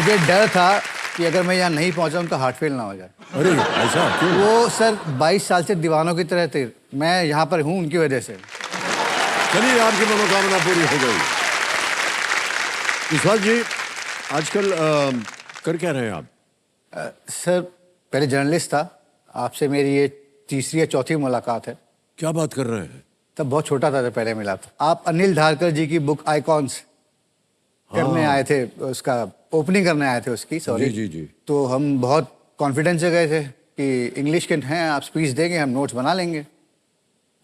मुझे डर था कि अगर मैं यहाँ नहीं पहुँचा तो हार्ट फेल ना हो जाए। अरे ऐसा क्यों? वो सर 22 साल से दीवानों की तरह थे, मैं यहाँ पर हूँ उनकी वजह से। चलिए आपकी मनोकामना पूरी हो गई। विश्वास जी, आजकल कर क्या रहे हैं आप? सर पहले जर्नलिस्ट था, आपसे मेरी ये तीसरी या चौथी मुलाकात है। क्या बात कर रहे हैं? तब बहुत छोटा था जब पहले मिला था। आप अनिल धारकर जी की बुक आइकॉन्स करने आए थे, उसका ओपनिंग करने आए थे उसकी, सॉरी। जी जी जी। तो हम बहुत कॉन्फिडेंस से गए थे कि इंग्लिश के हैं, आप स्पीच देंगे, हम नोट्स बना लेंगे।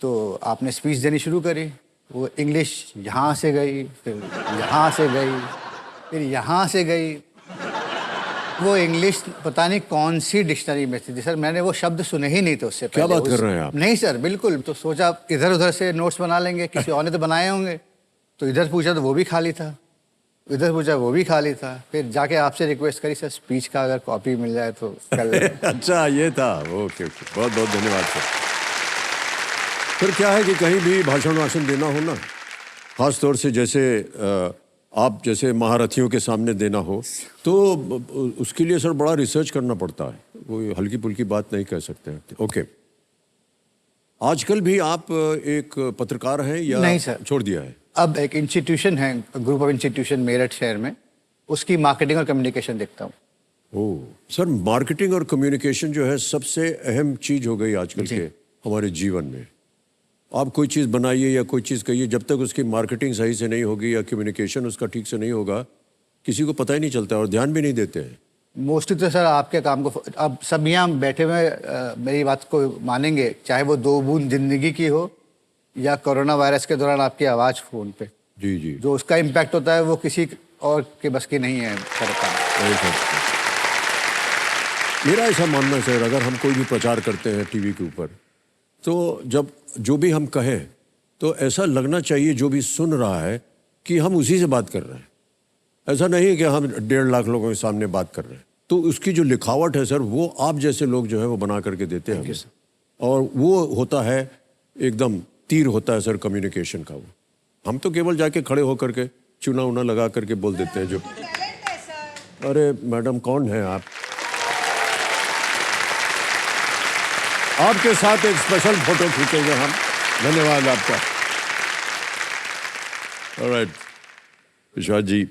तो आपने स्पीच देनी शुरू करी, वो इंग्लिश यहाँ से गई, फिर यहाँ से गई, फिर यहाँ से गई। वो इंग्लिश पता नहीं कौन सी डिक्शनरी में थी सर, मैंने वो शब्द सुने ही नहीं थे उससे पहले। क्या बात कर रहे हैं आप? नहीं सर, बिल्कुल। तो सोचा इधर उधर से नोट्स बना लेंगे, किसी और ने तो बनाए होंगे। तो इधर पूछा तो वो भी खाली था, इधर पूछा वो भी खाली था। फिर जाके आपसे रिक्वेस्ट करी, सर स्पीच का अगर कॉपी मिल जाए तो कर लें। अच्छा ये था, ओके ओके, बहुत बहुत धन्यवाद सर। फिर क्या है कि कहीं भी भाषण देना हो ना, खास तौर से जैसे आप जैसे महारथियों के सामने देना हो, तो उसके लिए सर बड़ा रिसर्च करना पड़ता है, कोई हल्की पुल्की बात नहीं कह सकते हैं। ओके, आजकल भी आप एक पत्रकार हैं या नहीं सर, छोड़ दिया है? अब एक इंस्टीट्यूशन है, ग्रुप ऑफ इंस्टीट्यूशन मेरठ शहर में, उसकी मार्केटिंग और कम्युनिकेशन देखता हूँ। ओह सर, मार्केटिंग और कम्युनिकेशन जो है सबसे अहम चीज हो गई आजकल के हमारे जीवन में। आप कोई चीज़ बनाइए या कोई चीज़ कहिए, जब तक उसकी मार्केटिंग सही से नहीं होगी या कम्युनिकेशन उसका ठीक से नहीं होगा, किसी को पता ही नहीं चलता और ध्यान भी नहीं देते हैं। मोस्टली तो सर आपके काम को, अब सब यहाँ बैठे हुए मेरी बात को मानेंगे, चाहे वो 2 बूंद जिंदगी की हो या कोरोना वायरस के दौरान आपकी आवाज़ फ़ोन पे, जी जी, जो उसका इम्पैक्ट होता है वो किसी और के बस की नहीं है सरकार। मेरा ऐसा मानना है सर, अगर हम कोई भी प्रचार करते हैं टीवी के ऊपर, तो जब जो भी हम कहें तो ऐसा लगना चाहिए जो भी सुन रहा है कि हम उसी से बात कर रहे हैं। ऐसा नहीं कि हम 1.5 लाख लोगों के सामने बात कर रहे हैं। तो उसकी जो लिखावट है सर, वो आप जैसे लोग जो है वो बना करके देते हैं, और वो होता है एकदम तीर होता है सर कम्युनिकेशन का। वो हम तो केवल जाके खड़े होकर के चुना उना लगा करके बोल देते हैं जो। अरे मैडम कौन है आप? आपके साथ एक स्पेशल फोटो खींचेंगे हम, धन्यवाद आपका। ऑलराइट विश्वास जी,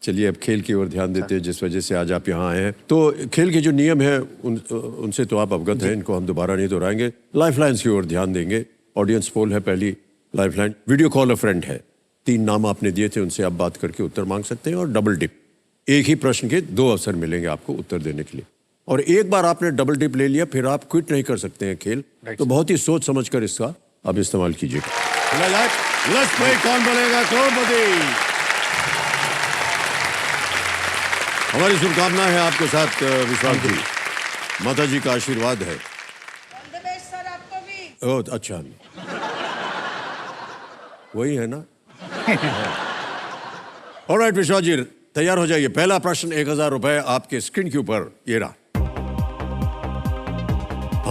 चलिए अब खेल की ओर ध्यान देते हैं, जिस वजह से आज आप यहाँ आए हैं। तो खेल के जो नियम हैं उनसे तो आप अवगत हैं, इनको हम दोबारा नहीं दोहराएंगे। लाइफलाइंस की ओर ध्यान देंगे। ऑडियंस पोल है, पहली लाइफलाइन वीडियो कॉल अ फ्रेंड है। 3 नाम आपने दिए थे, उनसे आप बात करके उत्तर मांग सकते हैं। और डबल डिप, एक ही प्रश्न के 2 अवसर मिलेंगे आपको उत्तर देने के लिए। और एक बार आपने डबल डिप ले लिया, फिर आप क्विट नहीं कर सकते हैं खेल। तो बहुत ही सोच समझकर इसका आप इस्तेमाल कीजिएगा। लेट्स प्ले कौन बनेगा करोड़पति। हमारी शुभकामना है आपके साथ विश्वास जी, माता जी का आशीर्वाद है। सर आपको भी। ओह अच्छा, वही है ना। ऑलराइट विश्वास जी, तैयार हो जाइए। पहला प्रश्न 1000 रुपए आपके स्क्रीन के ऊपर, ये रहा।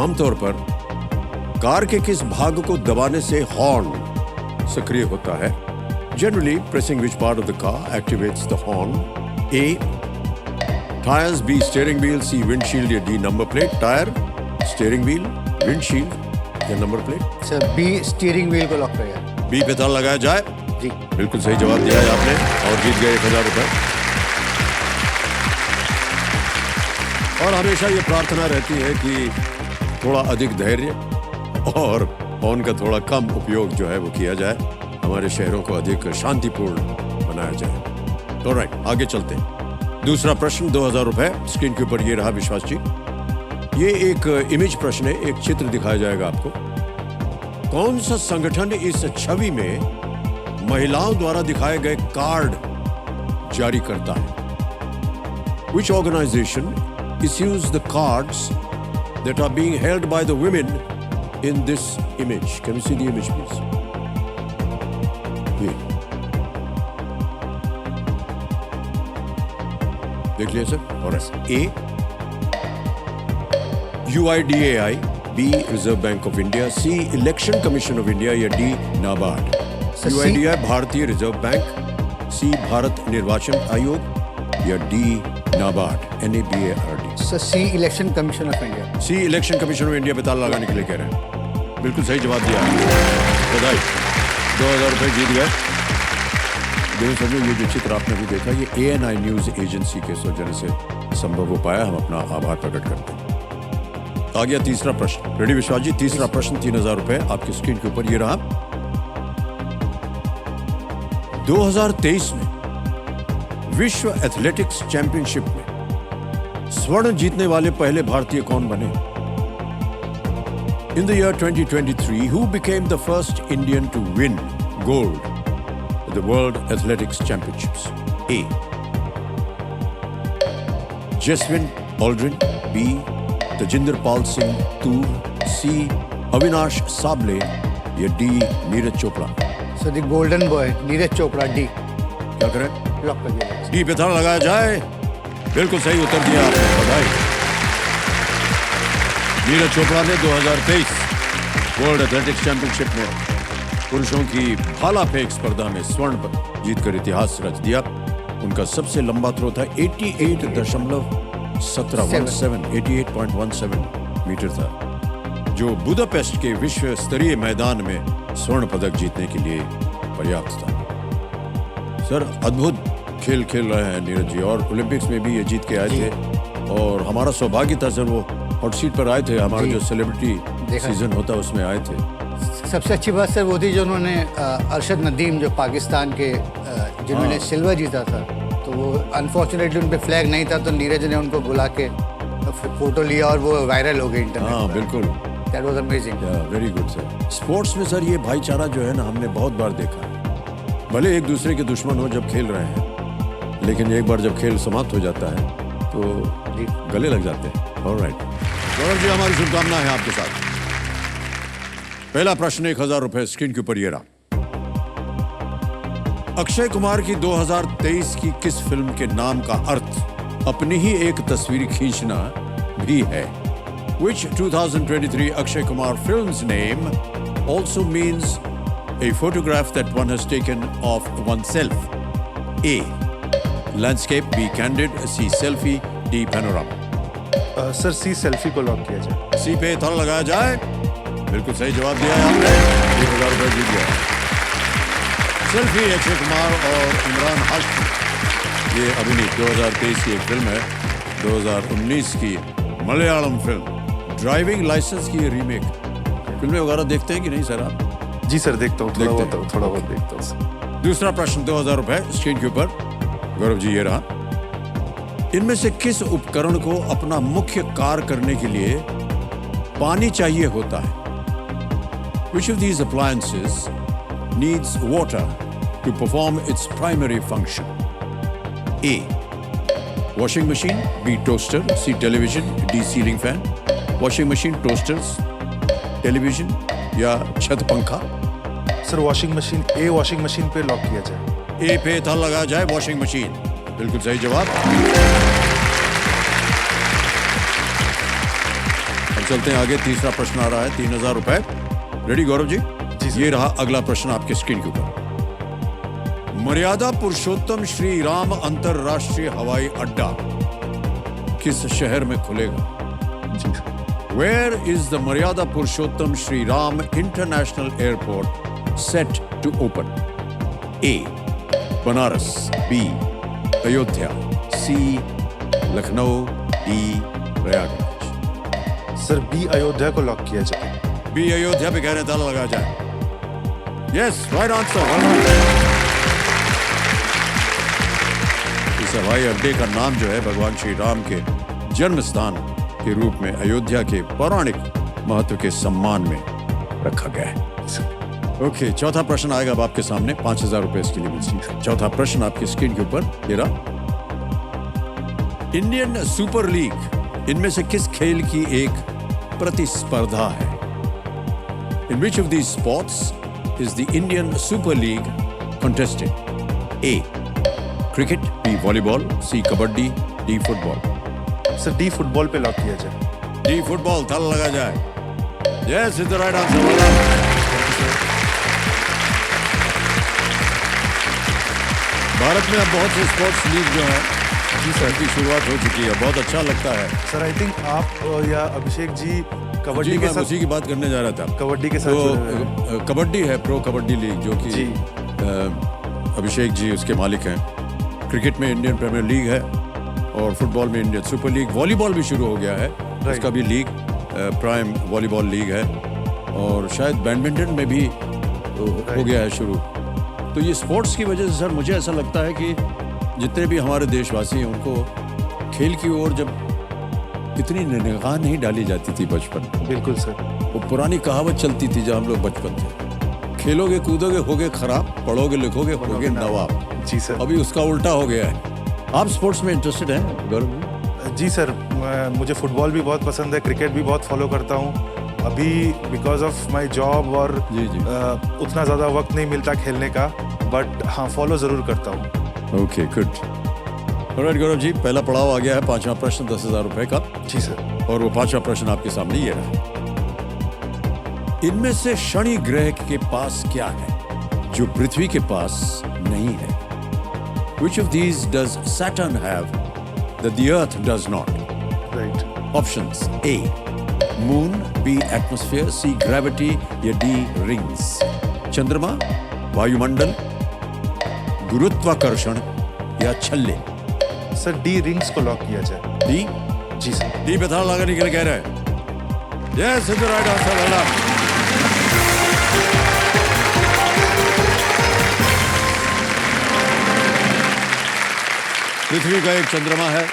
आमतौर पर कार के किस भाग को दबाने से हॉर्न सक्रिय होता है? Generally pressing which part of the car activates the horn? A tyres, B steering wheel, C windshield या D number plate? Tyre, steering wheel, windshield या number plate? Sir B steering wheel को lock करिए। B पे ताला लगाया जाए। जी बिल्कुल सही जवाब दिया है आपने और जीत गए 1000 रुपए। और हमेशा ये प्रार्थना रहती है कि थोड़ा अधिक धैर्य और हॉर्न का थोड़ा कम उपयोग जो है वो किया जाए, हमारे शहरों को अधिक शांतिपूर्ण बनाया जाए। ऑलराइट, आगे चलते हैं। दूसरा प्रश्न 2000 रुपए स्क्रीन के ऊपर, ये रहा विश्वास जी। ये एक इमेज प्रश्न है, एक चित्र दिखाया जाएगा आपको। कौन सा संगठन इस छवि में महिलाओं द्वारा दिखाए गए कार्ड जारी करता है? Which organization issues the cards that are being held by the women in this image? Can you see the image, please? ये देख लिया सर। और A UIDAI, B reserve bank of India, C election commission of India या D NABARD? UIDAI भारतीय reserve bank, C Bharat निर्वाचन आयोग या D NABARD, NABARD। Sir C election commission of India. C election commission of India पे ताला लगाने के लिए कह रहे हैं। बिल्कुल सही जवाब दिया, बधाई, 2000 रुपये जीत गए। देखो समझो, ये जो चित्र आपने भी देखा, ये ANI न्यूज एजेंसी के सौजन्य से संभव हो पाया। हम अपना आभार प्रकट करते हैं। आ गया तीसरा प्रश्न। रेडी विश्वास जी? तीसरा प्रश्न 3000 रुपये आपकी स्क्रीन के ऊपर ये रहा। 2023 में विश्व एथलेटिक्स चैंपियनशिप में स्वर्ण जीतने वाले पहले भारतीय कौन बने? In the year 2023, who became the first Indian to win gold at the World Athletics Championships? A. Jaswin Aldrin. B. Tajinder Pal Singh Toor. C. Avinash Sable. या D. Neeraj Chopra? Sir the golden boy Neeraj Chopra, D. क्या करें? Lock कर दिया। D पे ताला लगाया जाए। बिल्कुल सही उत्तर दिया आपने, बधाई। नीरज चोपड़ा ने 2023 वर्ल्ड एथलेटिक्स चैंपियनशिप में पुरुषों की भाला फेंक स्पर्धा में स्वर्ण पदक जीतकर इतिहास रच दिया। उनका सबसे लंबा थ्रो था 88.17 मीटर था, जो बुदापेस्ट के विश्व स्तरीय मैदान में स्वर्ण पदक जीतने के लिए पर्याप्त था। सर अद्भुत खेल खेल रहे हैं नीरज जी, और ओलंपिक्स में भी ये जीत के आए थे, और हमारा सौभाग्य था सर, वो हॉट सीट पर आए थे। हमारा जो सेलिब्रिटी सीजन होता है उसमें आए थे। सबसे अच्छी बात सर वो थी जो उन्होंने अरशद नदीम, जो पाकिस्तान के जिन्होंने सिल्वर जीता था, तो वो अनफॉर्चुनेटली उन पे फ्लैग नहीं था, तो नीरज ने उनको बुला के फोटो लिया और वो वायरल हो गई इंटरनेट। हाँ बिल्कुल, that was amazing. Very good sir. Sports में सर ये भाईचारा जो है ना, हमने बहुत बार देखा है। भले एक दूसरे के दुश्मन हो जब खेल रहे हैं, लेकिन एक बार जब खेल समाप्त हो जाता है तो गले लग जाते हैं। ऑलराइट गौरव जी, हमारी शुभकामनाएं हैं आपके साथ। पहला प्रश्न 1000 रुपए स्क्रीन के ऊपर ये रहा। अक्षय कुमार की 2023 की किस फिल्म के नाम का अर्थ अपनी ही एक तस्वीर खींचना भी है? Which 2023 Akshay Kumar film's name also means a photograph that one has taken of oneself? A. Landscape. B. Candid. C. Selfie. D. Panorama. Sir C selfie को लॉक किया जाए। सी पे ताला लगाया जाए। बिल्कुल सही जवाब दिया है आपने, 1000 रुपये जीत गया। सेल्फी अक्षय कुमार और इमरान हाशमी, ये अभिनीत 2023 की एक फिल्म है। 2019 की मलयालम फिल्म ड्राइविंग लाइसेंस की रीमेक। फिल्में वगैरह देखते हैं कि नहीं सर आप? जी सर देखता हूँ, थोड़ा देखते बहुत देखता हूँ सर। दूसरा प्रश्न 2000 रुपये स्क्रीन के ऊपर। गौरव जी ये रहा। इनमें से किस उपकरण को अपना मुख्य कार्य करने के लिए पानी चाहिए होता है? Which of these appliances needs water to perform its primary function? A. Washing machine. B. Toaster. C. Television. D. Ceiling fan. Washing machine, toasters, television या छत पंखा? सर वॉशिंग मशीन, ए वॉशिंग मशीन पे लॉक किया जाए। ए पे ताला लगाया जाए, वॉशिंग मशीन। बिल्कुल सही जवाब। अब चलते हैं आगे। तीसरा प्रश्न आ रहा है 3000 रुपए। रेडी गौरव जी? ये रहा अगला प्रश्न आपके स्क्रीन के ऊपर। मर्यादा पुरुषोत्तम श्री राम अंतरराष्ट्रीय हवाई अड्डा किस शहर में खुलेगा? Where is the Maryada Purushottam Shri Ram International Airport set to open? A. Banaras. B. Ayodhya. C. Lucknow. D. प्रयागराज। सर बी अयोध्या को लॉक किया जाए। बी अयोध्या पे कह रहे हैं, ताला लगाया जाए। Yes, right answer. इस हवाई अड्डे का नाम जो है भगवान श्री राम के जन्म स्थान के रूप में अयोध्या के पौराणिक महत्व के सम्मान में रखा गया है। ओके, चौथा प्रश्न आएगा अब आपके सामने। 5000 रुपए इसके लिए मिल। चौथा प्रश्न आपकी स्क्रीन के ऊपर ये रहा। इंडियन सुपर लीग इनमें से किस खेल की एक प्रतिस्पर्धा है? In which of these sports is the Indian Super League contested? A. Cricket. B. Volleyball. C. Kabaddi. D. Football. Sir D football पे लॉक किया जाए। डी फुटबॉल, ताला लगा जाए। Yes, is the right answer. Bharat में अब बहुत से स्पोर्ट्स लीग जो हैं जी सर। की शुरुआत हो चुकी है, बहुत अच्छा लगता है। सर आई थिंक आप या अभिषेक जी कबड्डी जी, के मैं साथ उसी की बात करने जा रहा था। कबड्डी के साथ जुड़े हुए हैं। तो कबड्डी है, प्रो कबड्डी लीग, जो कि जी। अभिषेक जी उसके मालिक हैं। क्रिकेट में इंडियन प्रीमियर लीग है और फुटबॉल में इंडियन सुपर लीग। वॉलीबॉल भी शुरू हो गया है, उसका भी लीग प्राइम वॉलीबॉल लीग है, और शायद बैडमिंटन में भी हो गया है शुरू। तो ये स्पोर्ट्स की वजह से सर मुझे ऐसा लगता है कि जितने भी हमारे देशवासी हैं उनको खेल की ओर जब इतनी निगाह नहीं डाली जाती थी बचपन में। बिल्कुल सर। वो पुरानी कहावत चलती थी जब हम लोग बचपन थे, खेलोगे कूदोगे होगे खराब, पढ़ोगे लिखोगे होगे नवाब। जी सर। अभी उसका उल्टा हो गया है। आप स्पोर्ट्स में इंटरेस्टेड हैं गौरव? जी सर, मुझे फुटबॉल भी बहुत पसंद है, क्रिकेट भी बहुत फॉलो करता हूँ। अभी बिकॉज ऑफ माय जॉब और जी, जी। उतना ज़्यादा वक्त नहीं मिलता खेलने का, बट हाँ फॉलो ज़रूर करता हूँ। Okay, good. Alright Gaurav ji, पहला पड़ाव आ गया है, 5वां प्रश्न 10,000 रुपए का। जी सर। और वो 5वां प्रश्न आपके सामने ये रहा। इनमें से शनि ग्रह के पास क्या है जो पृथ्वी के पास नहीं है? Which of these does Saturn have that the Earth does not? Right. Options: A, Moon, B, atmosphere, C, gravity, या D, rings. चंद्रमा, वायुमंडल, गुरुत्वाकर्षण या छल्ले? सर डी रिंग्स को लॉक किया जाए। डी? जी सर। डी पे था लगाने के लिए कह रहे हैं। Yes, it's the right answer, well done. पृथ्वी का एक चंद्रमा है,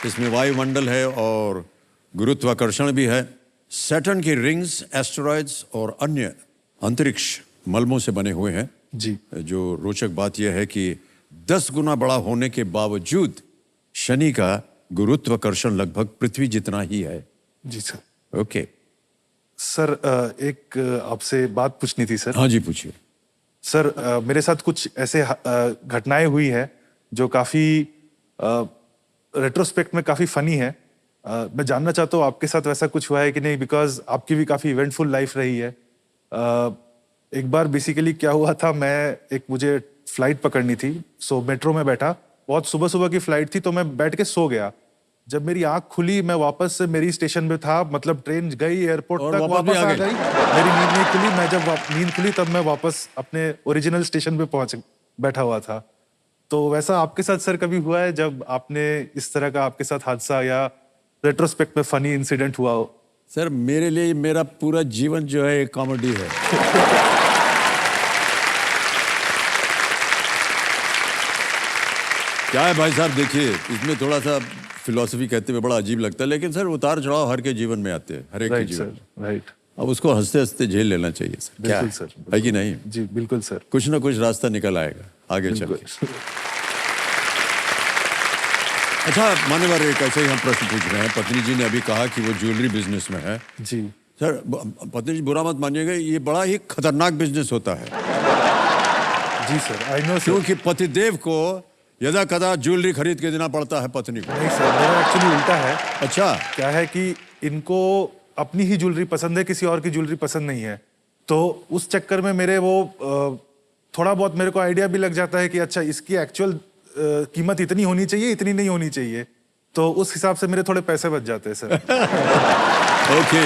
इसमें वायुमंडल है और गुरुत्वाकर्षण भी है। सैटर्न की रिंग्स एस्टेरॉइड्स और अन्य अंतरिक्ष मलमों से बने हुए हैं। जी। जो रोचक बात यह है कि 10 गुना बड़ा होने के बावजूद शनि का गुरुत्वाकर्षण लगभग पृथ्वी जितना ही है। जी सर। ओके। सर एक आपसे बात पूछनी थी सर। हाँ जी, पूछिए। सर मेरे साथ कुछ ऐसे घटनाएं हुई है जो काफ़ी रेट्रोस्पेक्ट में काफ़ी फनी है। मैं जानना चाहता हूँ आपके साथ वैसा कुछ हुआ है कि नहीं, बिकॉज आपकी भी काफ़ी इवेंटफुल लाइफ रही है। एक बार बेसिकली क्या हुआ था, मुझे फ्लाइट पकड़नी थी, सो मेट्रो में बैठा, बहुत सुबह सुबह की फ्लाइट थी, तो मैं बैठ के सो गया। जब मेरी आंख खुली, मैं वापस से मेरी स्टेशन पे था, मतलब ट्रेन गई एयरपोर्ट और तक, वापस वापस भी आ आ गई, मेरी नींद नहीं खुली। मैं जब नींद खुली तब मैं वापस अपने ओरिजिनल स्टेशन पे बैठा हुआ था। तो वैसा आपके साथ सर कभी हुआ है जब आपने इस तरह का आपके साथ हादसा या रेट्रोस्पेक्ट में फनी इंसिडेंट हुआ हो? सर मेरे लिए मेरा पूरा जीवन जो है एक कॉमेडी है। क्या है भाई साहब, देखिए इसमें थोड़ा सा फिलॉसफी कहते हुए बड़ा अजीब लगता है, लेकिन सर उतार चढ़ाव हर के जीवन में आते हैं, हर एक के राइट जीवन सर, में। राइट। अब उसको हंसते हंसते झेल लेना चाहिए सर। क्या बिल्कुल है? सर, है कि नहीं? जी बिल्कुल सर। कुछ ना कुछ रास्ता निकल आएगा आगे चल के। अच्छा मान्यवर, एक ऐसे ही हम प्रश्न पूछ रहे हैं। पत्नी जी ने अभी कहा कि वो ज्वेलरी बिजनेस में है। जी सर पत्नी जी बुरा मत मानिएगा, ये बड़ा ही खतरनाक बिजनेस होता है, जी सर, आई नो सर। क्योंकि पतिदेव को यदा कदा ज्वेलरी खरीद के देना पड़ता है पत्नी को। नहीं सर, मेरा एक्चुअली उल्टा है। अच्छा। क्या है कि इनको अपनी ही ज्वेलरी पसंद है, किसी और की ज्वेलरी पसंद नहीं है। तो उस चक्कर में मेरे वो थोड़ा बहुत मेरे को आइडिया भी लग जाता है कि अच्छा इसकी एक्चुअल कीमत इतनी होनी चाहिए, इतनी नहीं होनी चाहिए। तो उस हिसाब से मेरे थोड़े पैसे बच जाते हैं सर। ओके।